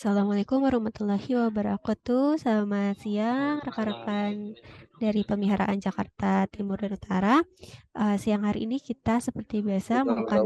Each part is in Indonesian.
Assalamualaikum warahmatullahi wabarakatuh. Selamat siang rekan-rekan dari Pemeliharaan Jakarta Timur dan Utara. Siang hari ini kita seperti biasa melakukan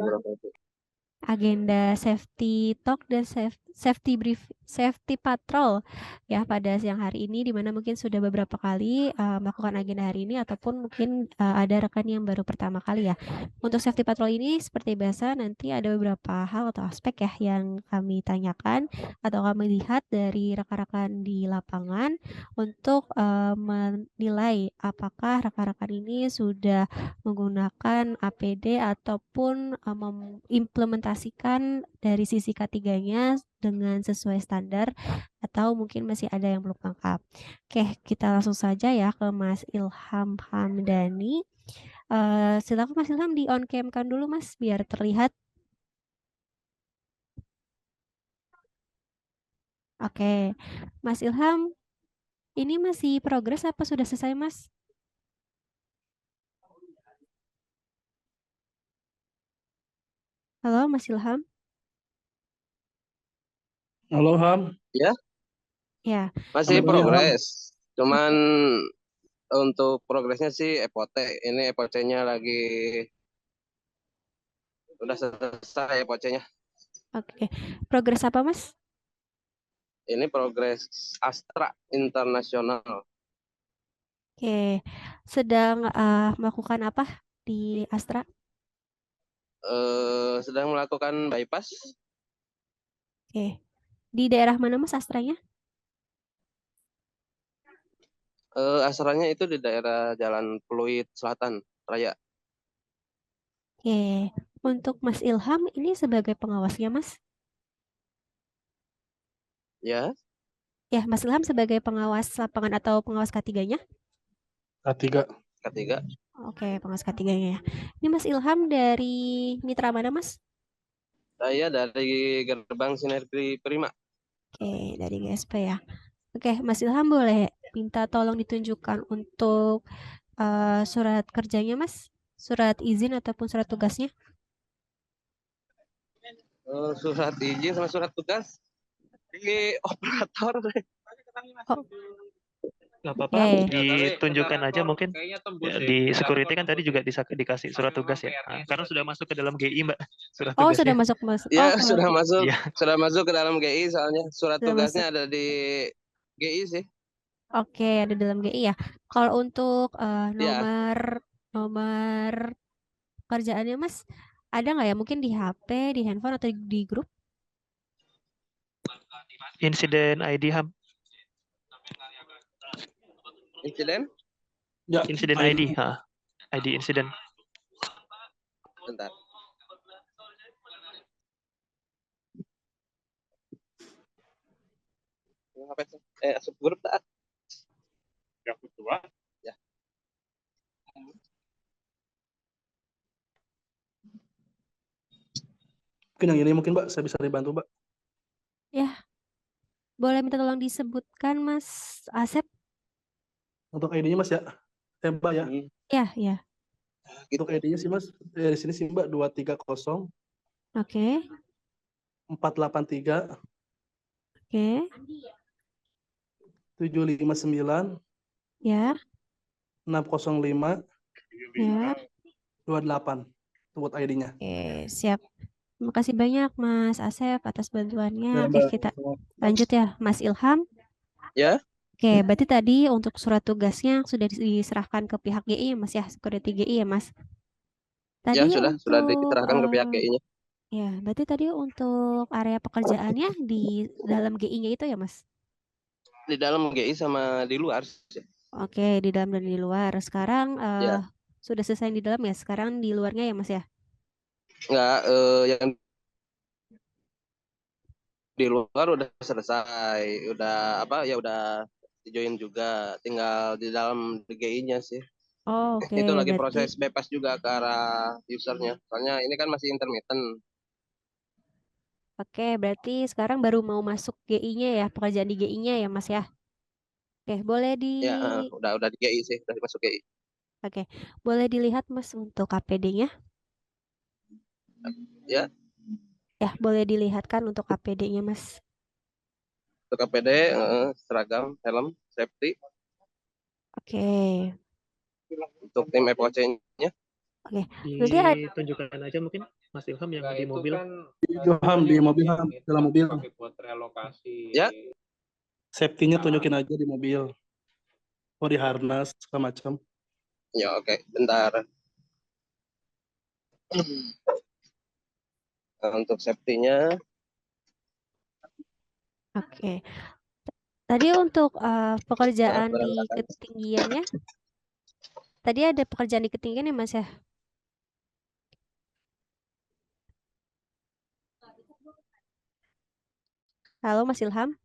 agenda safety talk dan safety patrol ya pada siang hari ini, di mana mungkin sudah beberapa kali melakukan agenda hari ini ataupun mungkin ada rekan yang baru pertama kali ya. Untuk safety patrol ini seperti biasa nanti ada beberapa hal atau aspek ya yang kami tanyakan atau kami lihat dari rekan-rekan di lapangan untuk menilai apakah rekan-rekan ini sudah menggunakan APD ataupun mengimplementasikan dari sisi K3-nya dengan sesuai standar atau mungkin masih ada yang belum lengkap. Oke, kita langsung saja ya ke Mas Ilham Hamdani. Silakan Mas Ilham di on cam kan dulu Mas biar terlihat. Oke, Mas Ilham, ini masih progres apa sudah selesai Mas? Halo Mas Ilham? Halo Ham, Ya, Ya, masih Halo, ya, Ham. progres. Cuman oke. untuk progresnya sih EPOTE. Ini EPOTE-nya lagi udah selesai EPOTE-nya. Oke, progres apa Mas? Ini progres Astra Internasional. Oke, sedang melakukan apa di Astra? Sedang melakukan bypass. Oke, di daerah mana Mas Astranya? Astranya itu di daerah Jalan Pluit Selatan Raya. Oke, untuk Mas Ilham ini sebagai pengawasnya Mas? Ya, Ya, Mas Ilham sebagai pengawas lapangan atau pengawas K3-nya? K3. ketiga. Oke, pengawas K3-nya ya. Ini Mas Ilham dari mitra mana Mas? Saya dari Gerbang Sinergi Prima. Oke, dari GSP ya. Oke, Mas Ilham boleh minta tolong ditunjukkan untuk surat kerjanya Mas? Surat izin ataupun surat tugasnya? Surat izin sama surat tugas di operator. Oh, Nggak apa-apa, ditunjukkan aja mungkin. Ya, di security kan tadi juga dikasih surat tugas ya. Nah, karena sudah masuk ke dalam GI, Mbak, surat oh sudah tugasnya. masuk Mas. Ya, Oh, sudah masuk. Iya. Sudah masuk ke dalam GI soalnya surat sudah masuk. tugasnya ada di GI sih. Oke, ada dalam GI ya. Kalau untuk Ya. nomor kerjaannya Mas, ada nggak ya? Mungkin di HP, di handphone atau di grup? Insiden ID Ham. Insiden? Ya, Insiden ID, ID insiden. Bentar. Asup grup tak? Yang kedua. Ya. Mungkin yang ini mungkin Mbak, saya bisa dibantu Mbak. Ya, boleh minta tolong disebutkan Mas Asep? Untuk ID-nya Mas ya, Mbak ya. Ya, ya. Untuk ID-nya sih Mas, dari sini sih Mbak 230. Oke. 483. Oke. 759. Ya. 605. Ya. 28. Itu buat ID-nya. Oke, siap. Terima kasih banyak Mas Asep atas bantuannya. Ya, Oke, Mbak. kita lanjut ya, Mas Ilham. Ya. Oke, berarti tadi untuk surat tugasnya sudah diserahkan ke pihak GI ya Mas ya, security GI ya Mas. Ya, Tadi sudah untuk diserahkan ke pihak GI-nya. ya, berarti tadi untuk area pekerjaannya di dalam GI-nya itu ya Mas? Di dalam GI sama di luar. Oke, di dalam dan di luar. Sekarang Ya. sudah selesai di dalam ya. Sekarang di luarnya ya Mas ya? Enggak, yang di luar udah selesai. Udah apa ya, udah join juga. Tinggal di dalam GI-nya sih. Oh, oke, Itu lagi berarti proses bypass juga ke arah usernya. Soalnya ini kan masih intermittent. sekarang baru mau masuk GI-nya ya, pekerjaan di GI-nya ya Mas ya. Oke, Ya, udah di GI sih, udah masuk GI. Oke, boleh dilihat Mas untuk APD-nya? Ya. Ya, boleh dilihatkan untuk APD-nya Mas. Untuk APD, seragam, helm, safety. Oke. Untuk tim FOC-nya. Oke. Berarti ada Ditunjukkan aja mungkin Mas Ilham yang di mobil. Ilham di mobil, Ham, dalam mobil. Ya. Safety-nya tunjukin aja di mobil. Oh, di harness segala macam. Ya, oke. Bentar. Untuk safety-nya. Oke. Tadi untuk pekerjaan di ketinggiannya, tadi ada pekerjaan di ketinggian ya Mas ya? Halo Mas Ilham?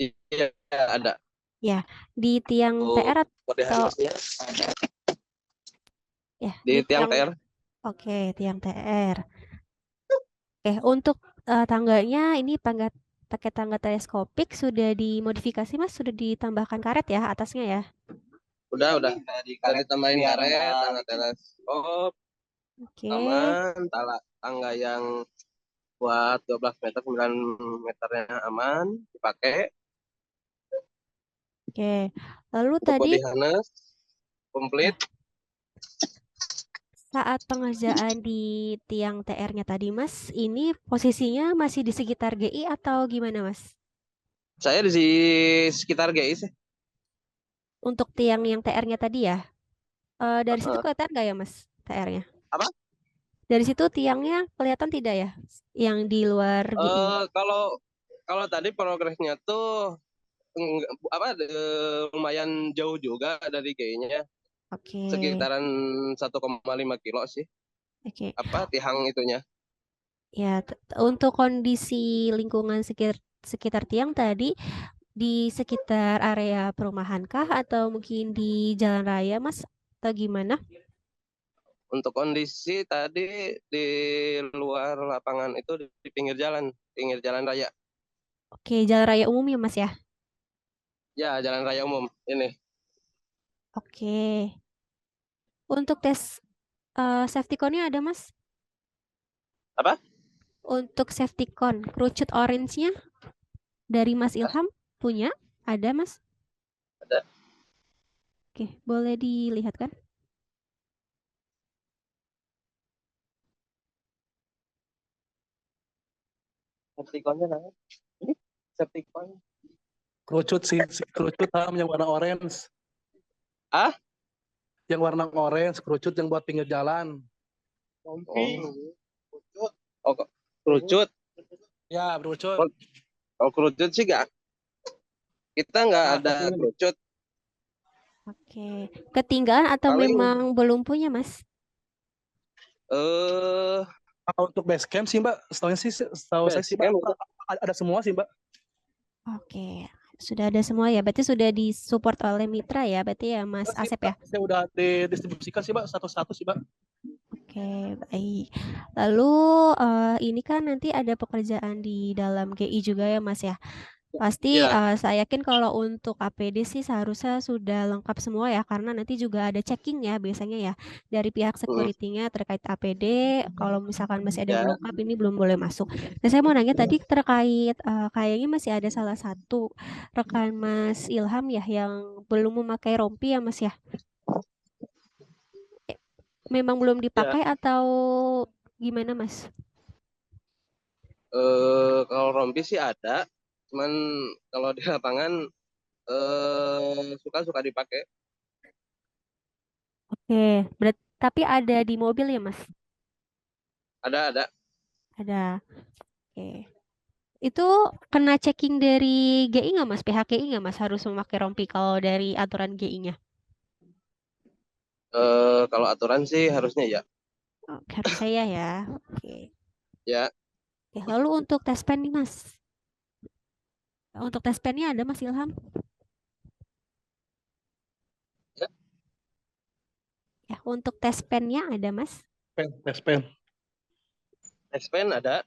Iya, ada. Ya, di tiang TR Kode atau harnessnya ada. ya Di tiang TR. Oke, tiang TR. Oke, untuk tangganya ini pakai tangga teleskopik sudah dimodifikasi Mas, sudah ditambahkan karet ya atasnya ya? Udah ditambahin karet, tangga teleskop, Oke. aman, tangga yang buat 12 meter, 9 meternya aman, dipakai. Oke. Lalu Untuk tadi body harness komplit. saat pengerjaan di tiang TR-nya tadi Mas, ini posisinya masih di sekitar GI atau gimana Mas? Saya di sekitar GI sih. Untuk tiang yang TR-nya tadi ya? Dari situ kelihatan nggak ya Mas TR-nya? Apa? Dari situ tiangnya kelihatan tidak ya? Yang di luar GI? Kalau tadi progresnya tuh lumayan jauh juga dari GI-nya. Oke. Sekitaran 1,5 kilo sih. Oke. Tiang itunya. Ya, untuk kondisi lingkungan sekitar tiang tadi di sekitar area perumahan kah atau mungkin di jalan raya Mas atau gimana? Untuk kondisi tadi di luar lapangan itu di pinggir jalan raya. Oke, jalan raya umum ya Mas ya? Ya, jalan raya umum ini. Oke. Untuk tes safety cone-nya ada Mas? Apa? Untuk safety cone, kerucut orange-nya dari Mas Ilham punya? Ada Mas? Ada. Oke, boleh dilihat kan? Safety cone-nya namanya? Ini safety cone. Kerucut Ham yang warna orange. Ah? Yang warna orange, kerucut yang buat pinggir jalan. Oh, kerucut. Ya, kerucut. Oh, kerucut sih nggak. Kita nggak ada kerucut. Oke. Ketinggalan atau memang belum punya Mas? Untuk base camp sih Mbak, setahu saya sih Mbak, ada semua sih Mbak. Oke, sudah ada semua ya. Berarti sudah disupport oleh mitra ya, berarti ya Mas Asep ya? Saya udah didistribusikan sih Mbak, satu-satu sih Mbak. Oke, baik. Lalu ini kan nanti ada pekerjaan di dalam GI juga ya Mas ya? Pasti saya yakin kalau untuk APD sih seharusnya sudah lengkap semua ya, karena nanti juga ada checking ya biasanya ya dari pihak security-nya terkait APD. Kalau misalkan masih ada yang belum lengkap ini belum boleh masuk. Nah saya mau nanya tadi terkait kayaknya masih ada salah satu rekan Mas Ilham ya yang belum memakai rompi ya Mas ya? Memang belum dipakai atau gimana Mas? Kalau rompi sih ada, cuman kalau di lapangan suka dipakai. Oke, tapi ada di mobil ya Mas? Ada. Oke. Itu kena checking dari GI nggak Mas? Pihak GI nggak Mas harus memakai rompi kalau dari aturan GI-nya? Kalau aturan sih harusnya ya. Harusnya ya. Oke. Ya. Oke, lalu untuk tes pen nih Mas. Untuk tes pennya ada Mas Ilham? Ya, untuk tes pennya ada Mas? Tes pen. Tes pen ada.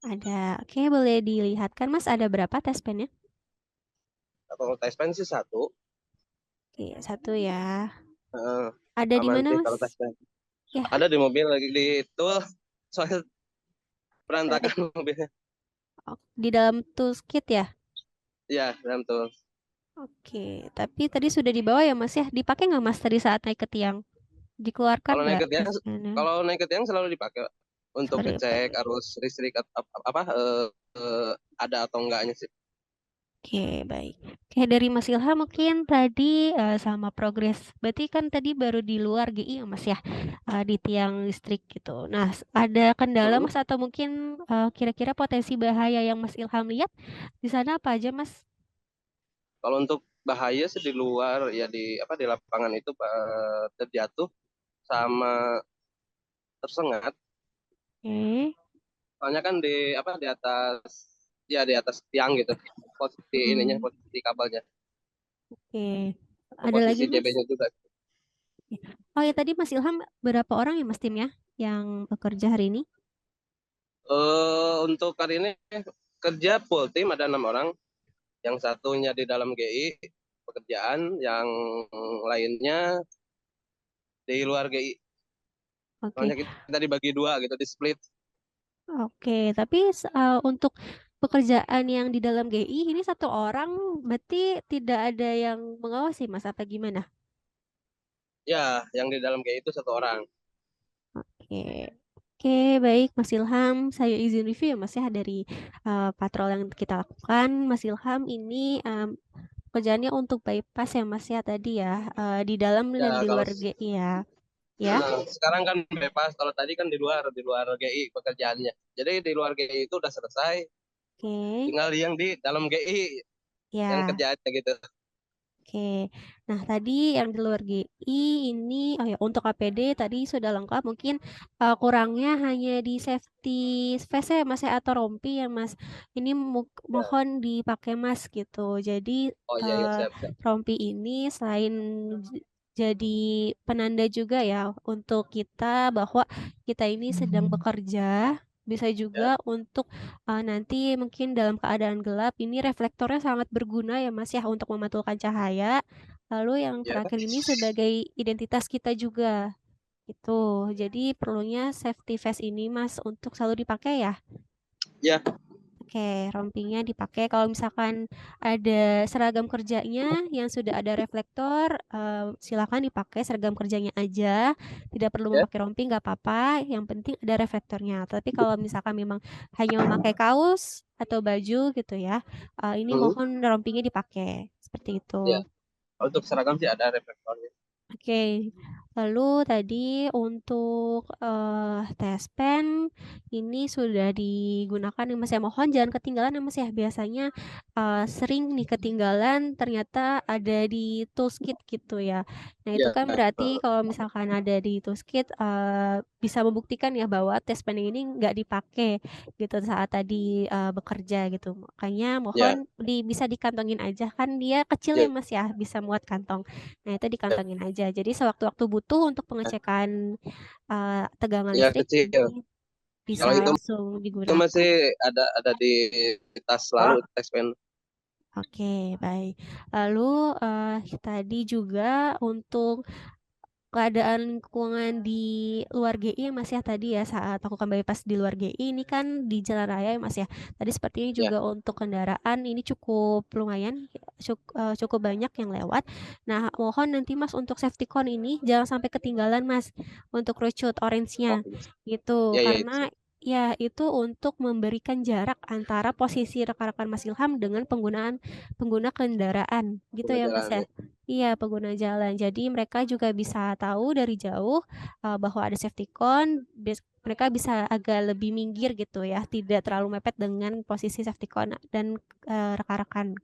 Ada. Oke, boleh dilihatkan Mas ada berapa tes pennya? Kalau tes pen sih satu. Oke, satu ya. Ada di mana Mas? Kalau tes pen. Ya, Ada di mobil lagi di tool, soalnya di, berantakan mobilnya. di dalam toolkit ya. Iya, dalam tool. Oke, tapi tadi sudah dibawa ya Mas ya. Dipakai nggak Mas tadi saat naik ke tiang? Dikeluarkan Kalau naik nggak ke tiang, taspennya? kalau naik ke tiang selalu dipakai Pak. Untuk Sorry, ngecek arus listrik ada atau enggaknya sih. Oke, baik. Oke, dari Mas Ilham mungkin tadi sama progres. Berarti kan tadi baru di luar GI ya Mas ya, di tiang listrik gitu. Nah, ada kendala Hmm. Mas atau mungkin kira-kira potensi bahaya yang Mas Ilham lihat di sana apa aja Mas? Kalau untuk bahaya sih di luar ya di lapangan itu terjatuh sama tersengat. Oke. Soalnya kan di atas di atas tiang gitu. Posisi ininya, Mm, posisi kabelnya, oke. Ada posisi lagi Mas? JB-nya juga. Oh ya tadi Mas Ilham berapa orang ya Mas timnya yang bekerja hari ini? Untuk hari ini kerja full tim ada 6 orang. Yang satunya di dalam GI pekerjaan, yang lainnya di luar GI. Oke. Soalnya kita dibagi dua gitu, di split. Oke, tapi untuk pekerjaan yang di dalam GI ini satu orang berarti tidak ada yang mengawasi Mas apa gimana? Ya, yang di dalam GI itu 1 orang. Oke. Oke, baik Mas Ilham, saya izin review ya Mas ya dari patrol yang kita lakukan. Mas Ilham ini pekerjaannya untuk bypass ya Mas ya tadi ya, di dalam dan Ya, di kalau luar GI ya. Ya. sekarang kan bebas. Kalau tadi kan di luar GI pekerjaannya. Jadi di luar GI itu udah selesai, Oke. tinggal yang di dalam GI yang Ya. kerjaannya gitu. Oke, nah tadi yang di luar GI ini, oh ya untuk APD tadi sudah lengkap. Mungkin kurangnya hanya di safety vest ya Mas ya atau rompi ya Mas. Ini Ya. mohon dipakai Mas gitu. Jadi Oh iya, iya, eh, siap, siap. rompi ini selain jadi penanda juga ya untuk kita bahwa kita ini sedang bekerja. Bisa juga Ya, untuk nanti mungkin dalam keadaan gelap ini reflektornya sangat berguna ya Mas ya untuk memantulkan cahaya. Lalu yang ya, terakhir ini sebagai identitas kita juga gitu. Jadi perlunya safety vest ini Mas untuk selalu dipakai ya. ya, Oke, rompinya dipakai kalau misalkan ada seragam kerjanya yang sudah ada reflektor, silakan dipakai seragam kerjanya aja. Tidak perlu ya. memakai rompi, nggak apa-apa. Yang penting ada reflektornya. Tapi kalau misalkan memang hanya memakai kaos atau baju gitu ya, ini Hmm, mohon rompinya dipakai. Seperti ya. itu. Untuk seragam sih ada reflektornya. Oke, lalu tadi untuk tespen ini sudah digunakan ya Mas ya. Mohon jangan ketinggalan ya Mas ya. Biasanya sering nih ketinggalan ternyata ada di toolkit gitu ya. Nah itu Ya, kan berarti kalau misalkan ada di toolkit bisa membuktikan ya bahwa tespen ini nggak dipakai gitu saat tadi bekerja gitu. Makanya ya, mohon bisa dikantongin aja kan dia kecil ya ya, Mas ya, bisa muat kantong. Nah, itu dikantongin aja. Jadi sewaktu-waktu butuh untuk pengecekan tegangan ya, listrik kecil. ini bisa Kalau itu langsung itu masih digunakan. ada di tas selalu, tas pen. Oke, baik. Lalu tadi juga untuk keadaan lingkungan di luar GI ya Mas ya tadi ya saat lakukan bypass di luar GI ini kan di jalan raya ya Mas ya. Tadi sepertinya Ya, juga untuk kendaraan ini cukup lumayan cukup banyak yang lewat. Nah, mohon nanti Mas untuk safety cone ini jangan sampai ketinggalan Mas untuk road oh, orange-nya gitu ya, ya, itu. karena ya itu untuk memberikan jarak antara posisi rekan-rekan Mas Ilham dengan pengguna kendaraan gitu Udah ya Mas jalan ya. ya. Iya, pengguna jalan. Jadi mereka juga bisa tahu dari jauh bahwa ada safety cone. Mereka bisa agak lebih minggir gitu ya, tidak terlalu mepet dengan posisi safety cone dan rekan-rekan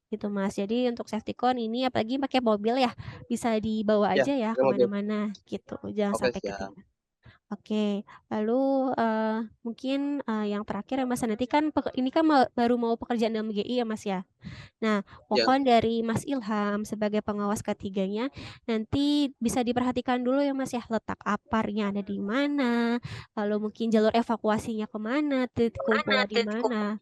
gitu Mas. Jadi untuk safety cone ini apalagi pakai mobil ya, bisa dibawa Ya, aja ya yang mobil. kemana-mana gitu. Jangan Oke, sampai siap. ketinggalan. Oke, lalu mungkin yang terakhir ya Mas, nanti kan ini kan baru mau pekerjaan dalam GI ya Mas ya. Nah, Ya, mohon dari Mas Ilham sebagai pengawas ketiganya nanti bisa diperhatikan dulu ya Mas ya letak aparnya ada di mana, lalu mungkin jalur evakuasinya kemana, titik kumpulnya di mana.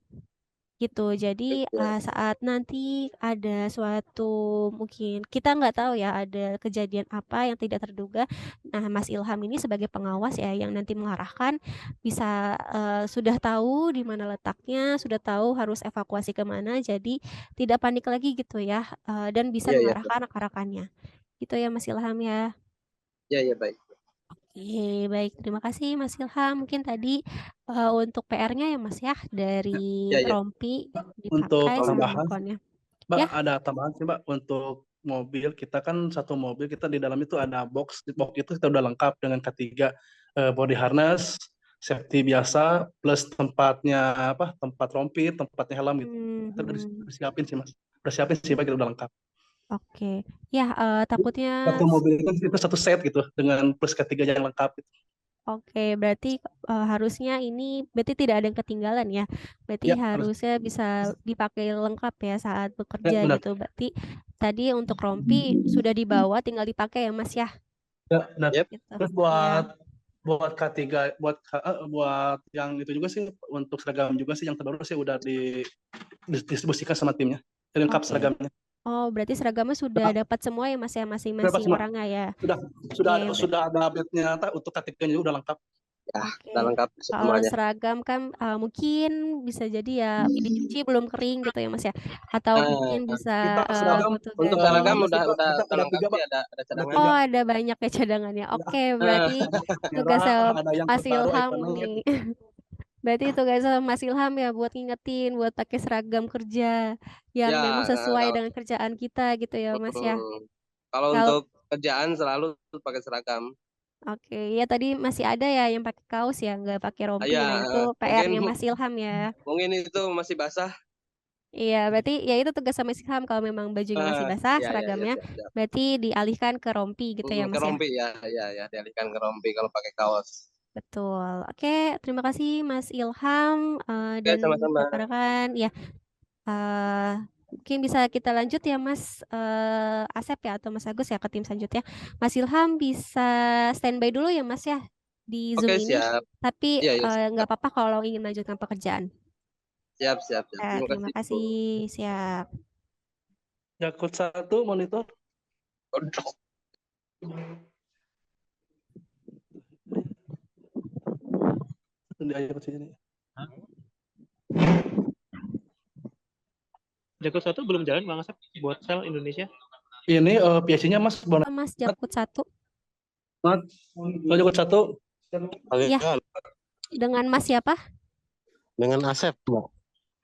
gitu. Jadi saat nanti ada suatu, mungkin kita nggak tahu ya, ada kejadian apa yang tidak terduga. Nah, Mas Ilham ini sebagai pengawas ya yang nanti mengarahkan, bisa sudah tahu di mana letaknya, sudah tahu harus evakuasi kemana. Jadi tidak panik lagi gitu ya, dan bisa Iya, iya. mengarahkan rekan-rekannya. Gitu ya Mas Ilham ya. Iya, iya, baik. Oke, baik. Terima kasih Mas Ilham. Mungkin tadi untuk PR-nya ya Mas ya, dari Iya, iya. rompi Untuk dipakai sama tambahan, handphonenya. Mbak, Ya. ada tambahan sih Mbak, untuk mobil kita kan satu mobil kita di dalam itu ada box, di box itu kita udah lengkap dengan ketiga body harness, safety biasa, plus tempatnya apa, tempat rompi, tempatnya helm gitu. Kita udah siapin sih Mas, udah siapin sih Mbak, kita udah lengkap. Oke, ya takutnya. Satu mobil itu satu set gitu dengan plus ketiga yang lengkap gitu. Oke, berarti harusnya ini berarti tidak ada yang ketinggalan ya. Berarti Ya, harus. harusnya bisa dipakai lengkap ya saat Ya, bekerja benar. gitu. Berarti tadi untuk rompi sudah dibawa, tinggal dipakai ya Mas ya. Ya, benar. Yep. Gitu. Terus buat K3, buat yang itu juga sih, untuk seragam juga sih yang terbaru sih udah didistribusikan sama timnya. Lengkap Oke. seragamnya. Oh, berarti seragamnya sudah dapat semua ya Mas ya, masing-masing Semua. orangnya ya. Sudah ada update-nya, untuk K3-nya udah lengkap. Ya, Oke. udah lengkap Kalau semuanya. seragam kan mungkin bisa jadi ya dicuci belum kering gitu ya Mas ya. Atau mungkin bisa Kita seragam Untuk ganti. seragam kita udah ada lengkap 3, sih, Pak. ada Ada cadangan. 3. Oh, ada banyak ya cadangannya. Oke, berarti tugasnya Merah, ada yang Mas terbaru Ilham ikonnya. nih. Berarti tugasnya Mas Ilham ya buat ngingetin, buat pakai seragam kerja yang Ya, memang sesuai dengan kerjaan kita gitu ya Mas ya. kalau Kalau untuk kerjaan selalu pakai seragam. Oke, ya tadi masih ada ya yang pakai kaos ya, nggak pakai rompi. Ya, Nah, itu PR-nya Mas Ilham ya. mungkin itu masih basah. Iya, berarti ya itu tugas sama Mas Ilham, kalau memang bajunya masih basah Ya, seragamnya, siap. berarti dialihkan ke rompi gitu ya Ke Mas ya. rompi ya, dialihkan ke rompi kalau pakai kaos. Betul. Oke, terima kasih Mas Ilham Oke, dan sama-sama. rekan-rekan. Ya, mungkin bisa kita lanjut ya Mas Asep ya atau Mas Agus ya ke tim selanjutnya. Mas Ilham bisa standby dulu ya Mas ya di Zoom Oke, ini. siap. Tapi Iya, nggak apa-apa kalau ingin melanjutkan pekerjaan. siap. Terima kasih. Siap. Yakut 1 monitor. Di air sini. Jakut 1 belum jalan Bang Asep buat sel Indonesia. Ini PIC-nya Mas Mas Jakut 1. Jakut 1. Iya. Dengan Mas siapa? Dengan Asep, Mbak.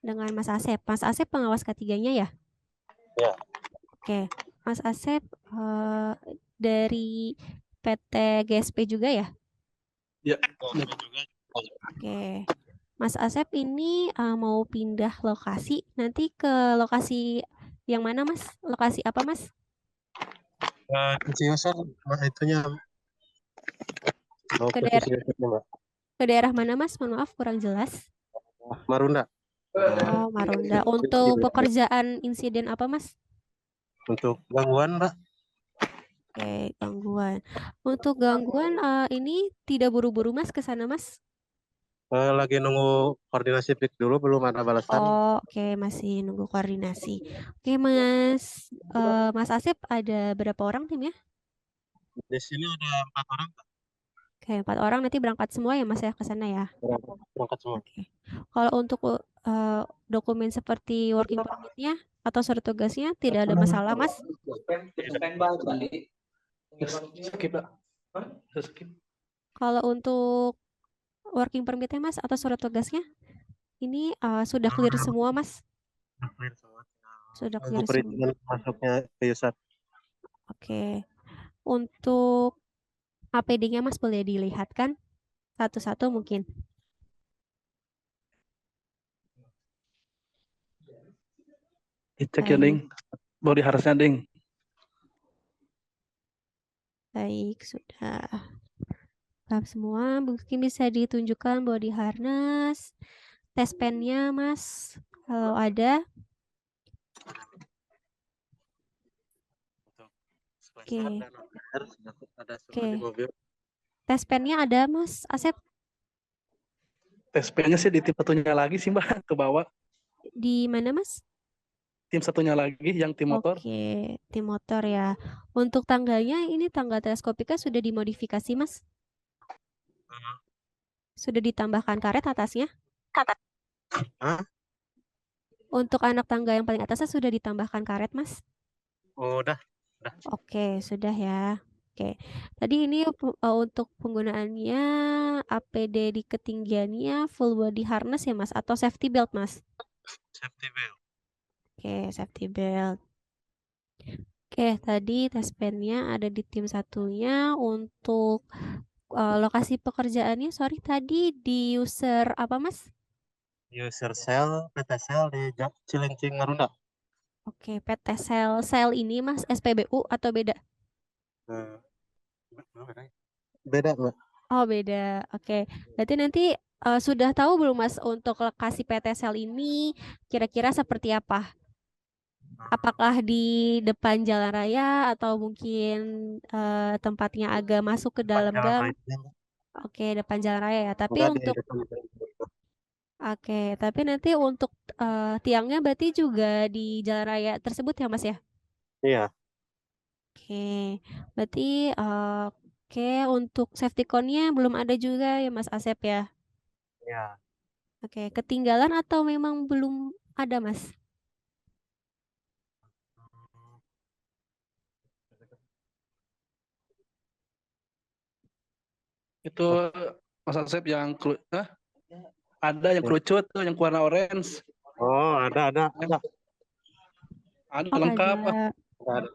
Dengan Mas Asep. Mas Asep pengawas K3-nya ya? Ya. Oke. Mas Asep dari PT GSP juga ya? Ya. Oke. Mas Asep ini mau pindah lokasi, nanti ke lokasi yang mana Mas? Lokasi apa Mas? Ciusan, itunya. Ke daerah mana Mas? Mohon maaf kurang jelas. Marunda. Oh, Marunda. Untuk pekerjaan insiden apa Mas? Untuk gangguan, Mbak. Oke, gangguan. Untuk gangguan ini tidak buru-buru Mas ke sana Mas? Lagi nunggu koordinasi PIK dulu, belum ada balasan. Oh, oke, masih nunggu koordinasi. Oke, Mas Asep ada berapa orang tim ya? Di sini ada 4 orang, Pak. Oke, 4 orang nanti berangkat semua ya Mas ya ke sana ya? Berangkat semua. Oke. Kalau untuk dokumen seperti working permit-nya atau surat tugasnya tidak ada masalah Mas? Kalau untuk working permit-nya Mas atau surat tugasnya ini sudah clear semua Mas? Sudah clear semua. Masuknya ke Yusat. Oke. Untuk APD-nya Mas boleh dilihatkan satu-satu mungkin. Cek ya Ding. Body harusnya Ding. Baik, sudah. Lengkap semua. Mungkin bisa ditunjukkan body harness. Tes pen-nya Mas. Kalau ada. Oke. Tes pen-nya ada Mas Asep? Tes pen-nya sih di tipe satunya lagi sih Mbak, ke bawah. Di mana, Mas? Tim satunya lagi yang tim motor. Oke, tim motor ya. Untuk tangganya ini tangga teleskopika sudah dimodifikasi, Mas? Sudah ditambahkan karet atasnya? Hah? Untuk anak tangga yang paling atasnya sudah ditambahkan karet, Mas? Udah. Oke, sudah ya. Oke. Tadi ini untuk penggunaannya APD di ketinggiannya full body harness ya, Mas? Atau safety belt, Mas? Safety belt. Oke, safety belt. Oke, tadi tes pen-nya ada di tim satunya. Untuk lokasi pekerjaannya, sorry tadi di user apa, Mas? User cell, PT cell di Cilincing Marunda. Oke, PT Sel ini, Mas, SPBU atau beda? Beda, Mbak. Oh, beda. Oke. Berarti nanti sudah tahu belum, Mas, untuk lokasi PT Sel ini kira-kira seperti apa? Apakah di depan jalan raya atau mungkin tempatnya agak masuk ke dalam Jalan gang? raya. Oke, depan jalan raya ya. Tapi Enggak di untuk depan. Oke, tapi nanti untuk tiangnya berarti juga di jalan raya tersebut ya, Mas ya? Iya. Oke, berarti oke untuk safety cone-nya belum ada juga ya, Mas Asep ya? Iya. Oke, ketinggalan atau memang belum ada, Mas? Itu Mas Asep yang ada yang kerucut tuh yang warna orange. Oh, ada. Ada Oh, lengkap. ada.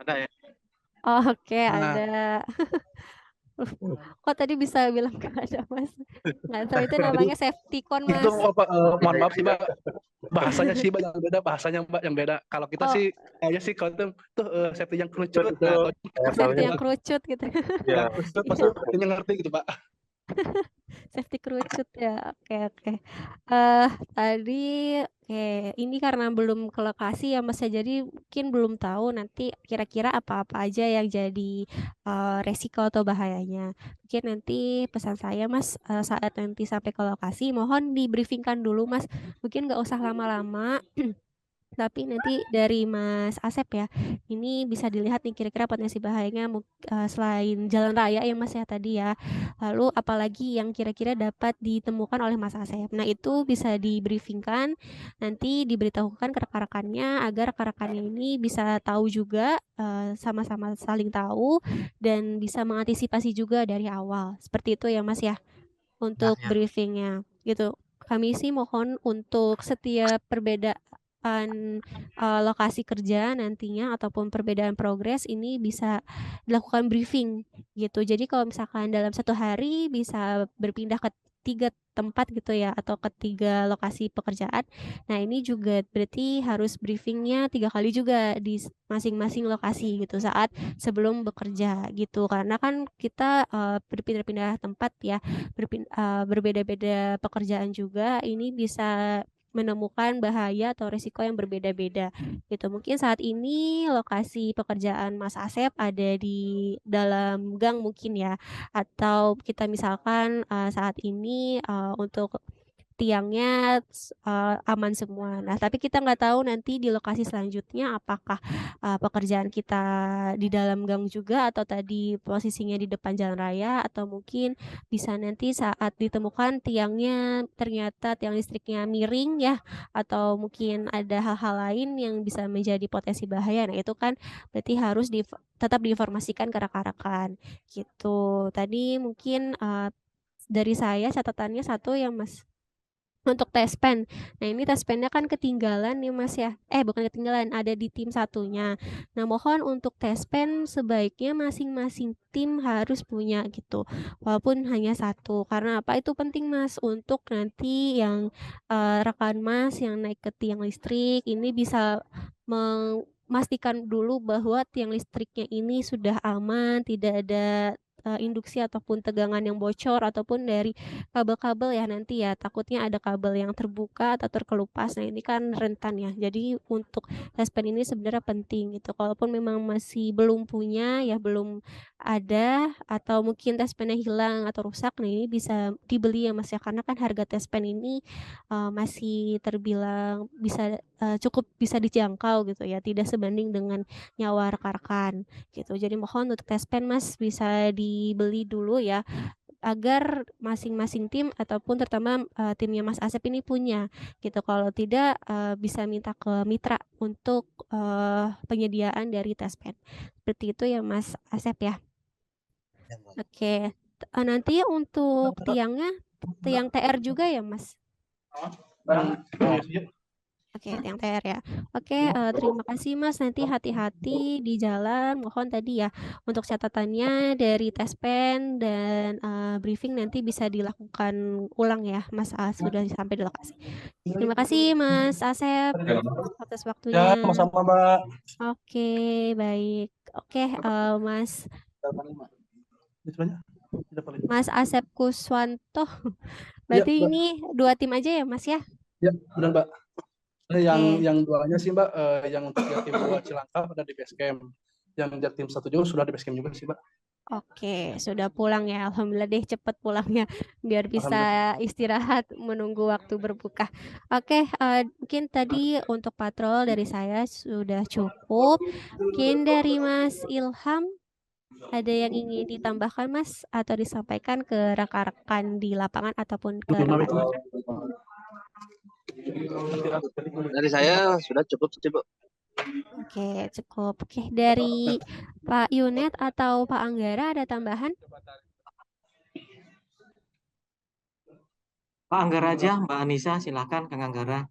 Ada ya. Oh, oke, Nah, ada. Kok tadi bisa bilang nggak ada, Mas? Nggak tahu itu namanya safety cone, itu Mas. mohon maaf sih Mbak, bahasanya sih Mbak yang beda, bahasanya Mbak yang beda. Kalau kita Oh, sih kayaknya sih kalau tuh safety yang kerucut. Itu Nah, oh safety yang kerucut gitu. yang ya. kerucut masa ini ngerti gitu Pak. Safety kerucut ya. Oke. Tadi ini karena belum ke lokasi ya, Mas ya, jadi mungkin belum tahu nanti kira-kira apa-apa aja yang jadi resiko atau bahayanya. Mungkin nanti pesan saya, Mas, saat nanti sampai ke lokasi mohon di-briefingkan dulu, Mas. Mungkin nggak usah lama-lama. Tapi nanti dari Mas Asep ya, ini bisa dilihat nih kira-kira potensi bahayanya selain jalan raya ya, Mas ya tadi ya. Lalu apalagi yang kira-kira dapat ditemukan oleh Mas Asep. Nah, itu bisa di-briefingkan, nanti diberitahukan ke rekan-rekannya agar rekan-rekannya ini bisa tahu juga, sama-sama saling tahu dan bisa mengantisipasi juga dari awal. Seperti itu ya, Mas ya, untuk Ya. briefingnya gitu. Kami sih mohon untuk setiap perbedaan lokasi kerja nantinya ataupun perbedaan progres ini bisa dilakukan briefing gitu. Jadi kalau misalkan dalam satu hari bisa berpindah ke 3 tempat gitu ya atau ke 3 lokasi pekerjaan. Nah, ini juga berarti harus briefingnya 3 kali juga di masing-masing lokasi gitu saat sebelum bekerja gitu. Karena kan kita berpindah-pindah tempat ya, berbeda-beda pekerjaan juga, ini bisa menemukan bahaya atau risiko yang berbeda-beda gitu. Mungkin saat ini lokasi pekerjaan Mas Asep ada di dalam gang mungkin ya, atau kita misalkan saat ini untuk tiangnya aman semua. Nah, tapi kita nggak tahu nanti di lokasi selanjutnya apakah pekerjaan kita di dalam gang juga atau tadi posisinya di depan jalan raya atau mungkin bisa nanti saat ditemukan tiangnya ternyata tiang listriknya miring ya atau mungkin ada hal-hal lain yang bisa menjadi potensi bahaya. Nah, itu kan berarti harus tetap diinformasikan ke rekan-rekan gitu. Tadi mungkin dari saya catatannya satu ya, Mas. Untuk tes pen. Nah, ini tes pennya kan ketinggalan nih, Mas ya. Bukan ketinggalan, ada di tim satunya. Nah, mohon untuk tes pen sebaiknya masing-masing tim harus punya gitu. Walaupun hanya satu. Karena apa? Itu penting, Mas, untuk nanti yang rekan Mas yang naik ke tiang listrik ini bisa memastikan dulu bahwa tiang listriknya ini sudah aman, tidak ada induksi ataupun tegangan yang bocor ataupun dari kabel-kabel ya nanti ya, takutnya ada kabel yang terbuka atau terkelupas. Nah, ini kan rentan ya. Jadi untuk taspen ini sebenarnya penting gitu. Kalaupun memang masih belum punya ya, belum ada atau mungkin taspennya hilang atau rusak, nah ini bisa dibeli ya Mas ya, karena kan harga taspen ini masih terbilang bisa cukup bisa dijangkau gitu ya, tidak sebanding dengan nyawa rekan-rekan gitu. Jadi mohon untuk taspen Mas bisa dibeli dulu ya, agar masing-masing tim ataupun terutama timnya Mas Asep ini punya gitu. Kalau tidak bisa minta ke mitra untuk penyediaan dari taspen. Seperti itu ya Mas Asep ya. Oke. Nanti untuk tiangnya tiang TR juga ya Mas? Oke, tiang TR ya. Oke, terima kasih Mas. Nanti hati-hati di jalan. Mohon tadi ya untuk catatannya dari taspen dan briefing nanti bisa dilakukan ulang ya, Mas. Sudah sampai di lokasi. Terima kasih Mas Asep atas Ya, waktunya. sama-sama Mbak. Oke, baik. Oke, Mas Mas Asep Kuswanto. Berarti ini 2 tim aja ya Mas ya? Ya, benar Mbak. Oke. Yang duanya sih Mbak, yang untuk Jatim 2 Cilangkap ada di base camp. Yang Jatim 1 juga sudah di base camp juga sih Mbak. Oke, sudah pulang ya. Alhamdulillah deh cepet pulangnya biar bisa istirahat menunggu waktu berbuka. Oke, mungkin tadi untuk patrol dari saya sudah cukup. Mungkin dari Mas Ilham ada yang ingin ditambahkan Mas atau disampaikan ke rekan-rekan di lapangan ataupun ke rekan-rekan? Dari saya sudah cukup sih, Bu. Oke, cukup. Oke, dari Pak Yunet atau Pak Anggara ada tambahan? Pak Anggara aja, Mbak Anissa, silahkan Kang Anggara.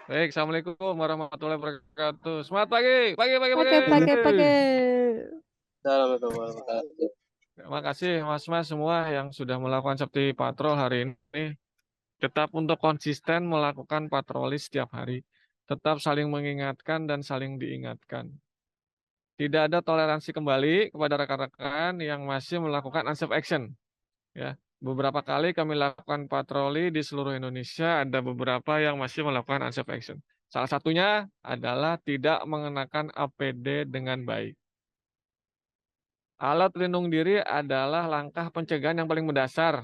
Baik, Assalamualaikum warahmatullahi wabarakatuh. Semangat pagi, pagi. Assalamualaikum warahmatullahi wabarakatuh. Terima kasih Mas-mas semua yang sudah melakukan seperti patrol hari ini. Tetap untuk konsisten melakukan patroli setiap hari. Tetap saling mengingatkan dan saling diingatkan. Tidak ada toleransi kembali kepada rekan-rekan yang masih melakukan unsafe action. Ya, beberapa kali kami lakukan patroli di seluruh Indonesia, ada beberapa yang masih melakukan unsafe action. Salah satunya adalah tidak mengenakan APD dengan baik. Alat pelindung diri adalah langkah pencegahan yang paling mendasar,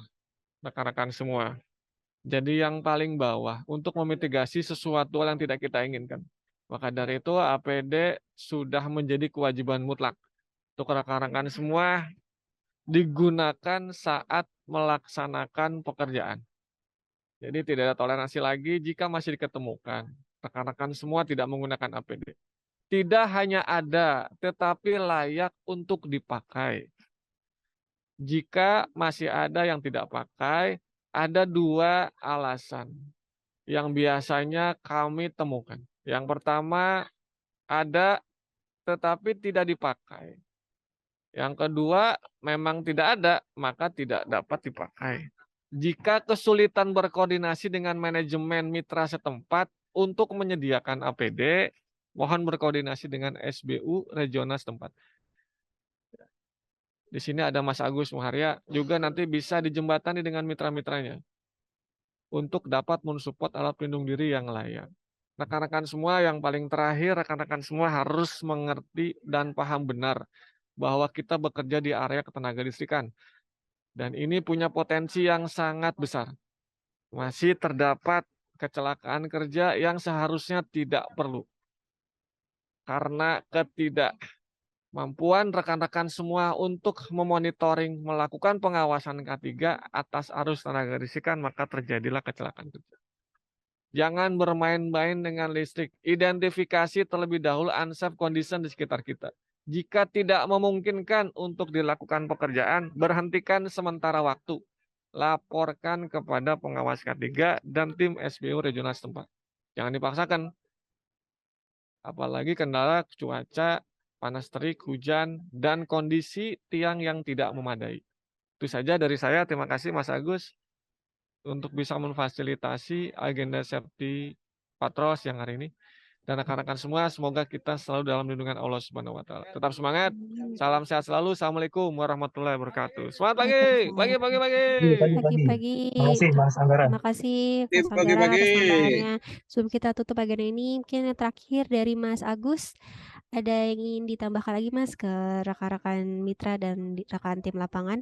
rekan-rekan semua. Jadi yang paling bawah untuk memitigasi sesuatu yang tidak kita inginkan. Maka dari itu APD sudah menjadi kewajiban mutlak untuk rekan-rekan semua digunakan saat melaksanakan pekerjaan. Jadi tidak ada toleransi lagi jika masih diketemukan rekan-rekan semua tidak menggunakan APD. Tidak hanya ada, tetapi layak untuk dipakai. Jika masih ada yang tidak pakai, ada 2 alasan yang biasanya kami temukan. Yang pertama, ada tetapi tidak dipakai. Yang kedua, memang tidak ada, maka tidak dapat dipakai. Jika kesulitan berkoordinasi dengan manajemen mitra setempat untuk menyediakan APD, mohon berkoordinasi dengan SBU regional setempat. Di sini ada Mas Agus Muharya, juga nanti bisa dijembatani dengan mitra-mitranya untuk dapat mensupport alat pelindung diri yang layak. Rekan-rekan semua, yang paling terakhir, rekan-rekan semua harus mengerti dan paham benar bahwa kita bekerja di area ketenaga listrikan. Dan ini punya potensi yang sangat besar. Masih terdapat kecelakaan kerja yang seharusnya tidak perlu. Karena ketidakmampuan rekan-rekan semua untuk memonitoring, melakukan pengawasan K3 atas arus tenaga listrikan, maka terjadilah kecelakaan kerja. Jangan bermain-main dengan listrik. Identifikasi terlebih dahulu unsafe condition di sekitar kita. Jika tidak memungkinkan untuk dilakukan pekerjaan, berhentikan sementara waktu. Laporkan kepada pengawas K3 dan tim SBU regional setempat. Jangan dipaksakan. Apalagi kendala cuaca panas terik, hujan, dan kondisi tiang yang tidak memadai. Itu saja dari saya. Terima kasih Mas Agus untuk bisa memfasilitasi agenda safety patrol siang hari ini. Dan rekan-rekan semua, semoga kita selalu dalam lindungan Allah Subhanahu wa Ta'ala. Tetap semangat. Salam sehat selalu. Assalamualaikum warahmatullahi wabarakatuh. Semangat pagi. Pagi. Pagi-pagi. Terima kasih Mas Anggara. Terima kasih Mas Pagi-pagi. Anggara atas tambahannya. Sebelum kita tutup agenda ini, mungkin yang terakhir dari Mas Agus, ada yang ingin ditambahkan lagi Mas ke rekan-rekan mitra dan rekan tim lapangan?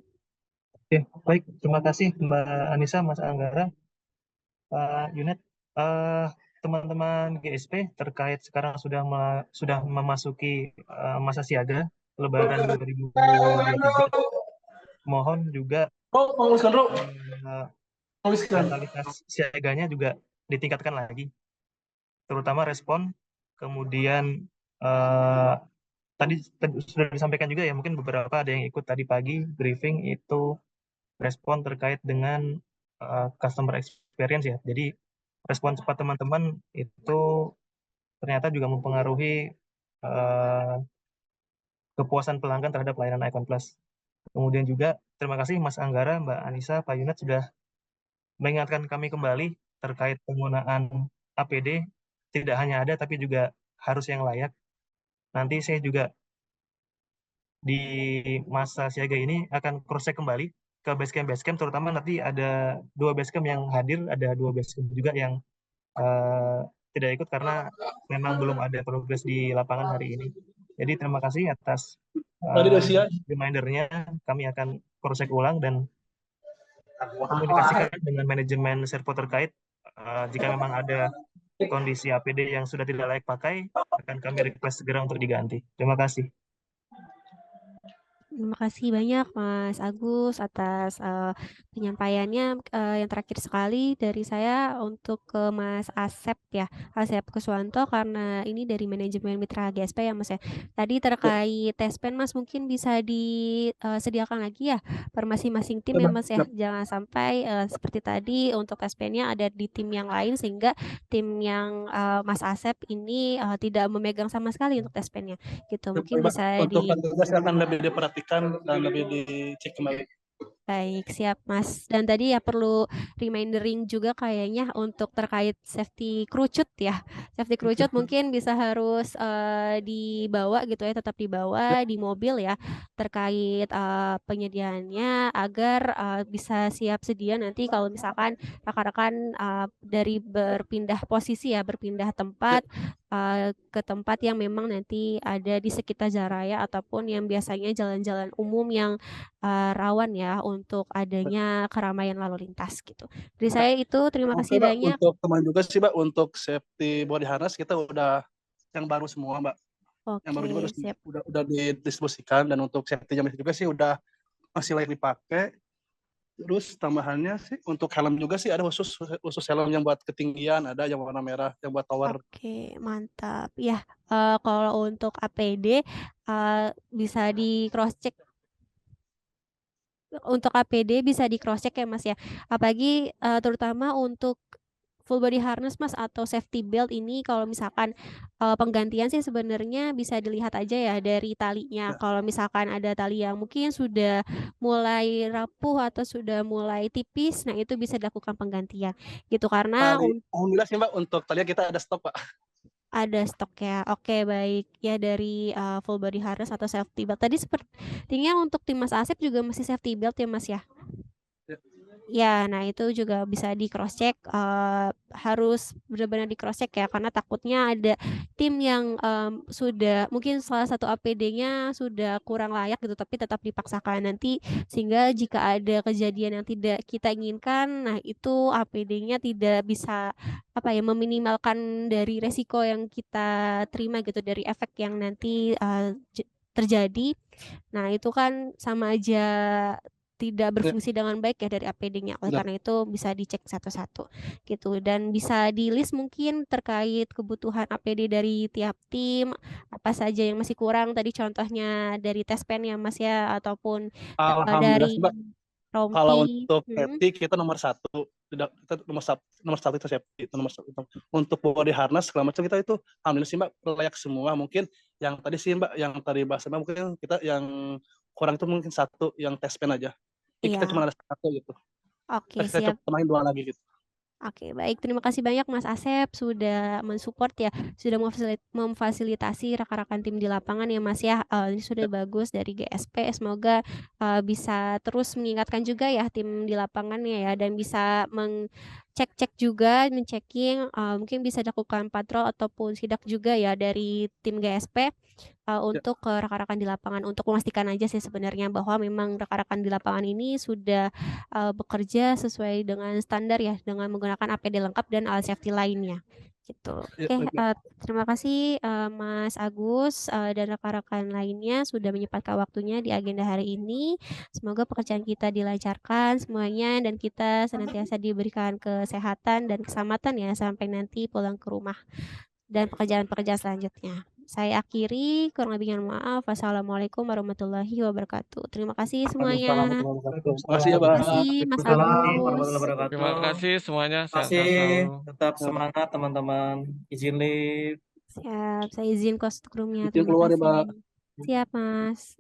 Oke, baik. Terima kasih Mbak Anissa, Mas Anggara, Pak Yunet. Teman-teman GSP terkait sekarang sudah memasuki masa siaga Lebaran 2023. Mohon juga mentalitas siaganya juga ditingkatkan lagi, terutama respon. Kemudian tadi sudah disampaikan juga ya, mungkin beberapa ada yang ikut tadi pagi briefing itu respon terkait dengan customer experience ya. Jadi respon cepat teman-teman itu ternyata juga mempengaruhi kepuasan pelanggan terhadap layanan Icon Plus. Kemudian juga terima kasih Mas Anggara, Mbak Anissa, Pak Yunet sudah mengingatkan kami kembali terkait penggunaan APD. Tidak hanya ada tapi juga harus yang layak. Nanti saya juga di masa siaga ini akan cross check kembali ke basecamp, terutama nanti ada 2 basecamp yang hadir, ada 2 basecamp juga yang tidak ikut karena memang belum ada progres di lapangan hari ini. Jadi terima kasih atas reminder-nya. Kami akan cross check ulang dan komunikasikan dengan manajemen servo terkait. Jika memang ada kondisi APD yang sudah tidak layak pakai, akan kami request segera untuk diganti. Terima kasih. Terima kasih banyak Mas Agus atas penyampaiannya. Yang terakhir sekali dari saya untuk ke Mas Asep ya, Asep Kuswanto, karena ini dari manajemen mitra GSP ya Mas ya. Tadi terkait tespen Mas mungkin bisa disediakan lagi ya per masing-masing tim ya Mas ya. Jangan sampai seperti tadi untuk tespennya ada di tim yang lain sehingga tim yang Mas Asep ini tidak memegang sama sekali untuk tespennya gitu. Mungkin bisa untuk tugas akan lebih diperhatikan dan lebih dicek kembali. Baik, siap Mas. Dan tadi ya perlu remindering juga kayaknya untuk terkait safety kerucut ya. Safety kerucut mungkin bisa harus dibawa gitu ya, tetap dibawa di mobil ya, terkait penyediaannya agar bisa siap sedia nanti kalau misalkan rekan-rekan dari berpindah posisi ya, berpindah tempat ke tempat yang memang nanti ada di sekitar jalan raya ataupun yang biasanya jalan-jalan umum yang rawan ya untuk adanya keramaian lalu lintas gitu. Dari saya itu terima kasih Mbak, banyak. untuk teman juga sih Mbak, untuk safety body harness kita udah yang baru semua Mbak. Oke, yang baru juga siap. udah didistribusikan, dan untuk safety-nya juga sih udah masih layak dipakai. Terus tambahannya sih untuk helm juga sih ada khusus helm yang buat ketinggian, ada yang warna merah yang buat tower. Oke, mantap. Ya, kalau untuk APD bisa di cross check. Untuk APD bisa di cross check ya Mas ya. Apalagi terutama untuk full body harness Mas atau safety belt ini kalau misalkan penggantian sih sebenarnya bisa dilihat aja ya dari talinya. Kalau misalkan ada tali yang mungkin sudah mulai rapuh atau sudah mulai tipis, nah itu bisa dilakukan penggantian gitu karena Alhamdulillah sih Mbak, untuk talinya kita ada stok Pak. ada stok ya. Oke, baik. Ya dari full body harness atau safety belt. Tadi sepertinya untuk tim Mas Asep juga masih safety belt ya Mas ya? Ya, nah itu juga bisa di cross check, harus benar-benar di cross check ya karena takutnya ada tim yang sudah mungkin salah satu APD-nya sudah kurang layak gitu tapi tetap dipaksakan nanti sehingga jika ada kejadian yang tidak kita inginkan, nah itu APD-nya tidak bisa meminimalkan dari resiko yang kita terima gitu dari efek yang nanti terjadi. Nah, itu kan sama aja tidak berfungsi dengan baik ya dari APD-nya. Oleh karena itu bisa dicek satu-satu gitu dan bisa di list mungkin terkait kebutuhan APD dari tiap tim, apa saja yang masih kurang tadi contohnya dari tes pen ya Mas ya ataupun dari Kalau rompi. untuk safety kita nomor 1, tidak kita nomor satu itu safety, itu nomor 1. Untuk body harness segala macam kita itu alhamdulillah sih Mbak layak semua. Mungkin yang tadi sih Mbak, yang tadi bahasa Mbak mungkin kita yang kurang itu mungkin 1 yang test pen aja. Kita cuma ada 1 gitu. Oke, Kita siap. tambahin 2 lagi gitu. Oke, baik. Terima kasih banyak Mas Asep sudah mensupport ya, sudah memfasilitasi rekan-rekan tim di lapangan ya Mas ya. Ini sudah bagus dari GSP. Semoga bisa terus mengingatkan juga ya tim di lapangannya ya, dan bisa mengcek-cek juga, men-checking, mungkin bisa dilakukan patrol ataupun sidak juga ya dari tim GSP. Untuk rekan-rekan di lapangan, untuk memastikan aja sih sebenarnya bahwa memang rekan-rekan di lapangan ini sudah bekerja sesuai dengan standar ya, dengan menggunakan APD lengkap dan alat safety lainnya gitu. Oke, terima kasih Mas Agus dan rekan-rekan lainnya sudah menyempatkan waktunya di agenda hari ini. Semoga pekerjaan kita dilancarkan semuanya dan kita senantiasa diberikan kesehatan dan keselamatan ya sampai nanti pulang ke rumah dan pekerjaan-pekerjaan selanjutnya. Saya akhiri, kurang lebihnya maaf. Wassalamualaikum warahmatullahi wabarakatuh. Terima kasih semuanya. Terima kasih ya, Mbak. Terima kasih Mas Agus. Terima kasih semuanya. Terima kasih. Tetap semangat teman-teman. Izin live. Siap, saya izin kostumnya. Izin Terima keluar ya, Mbak. kasih. Siap, Mas.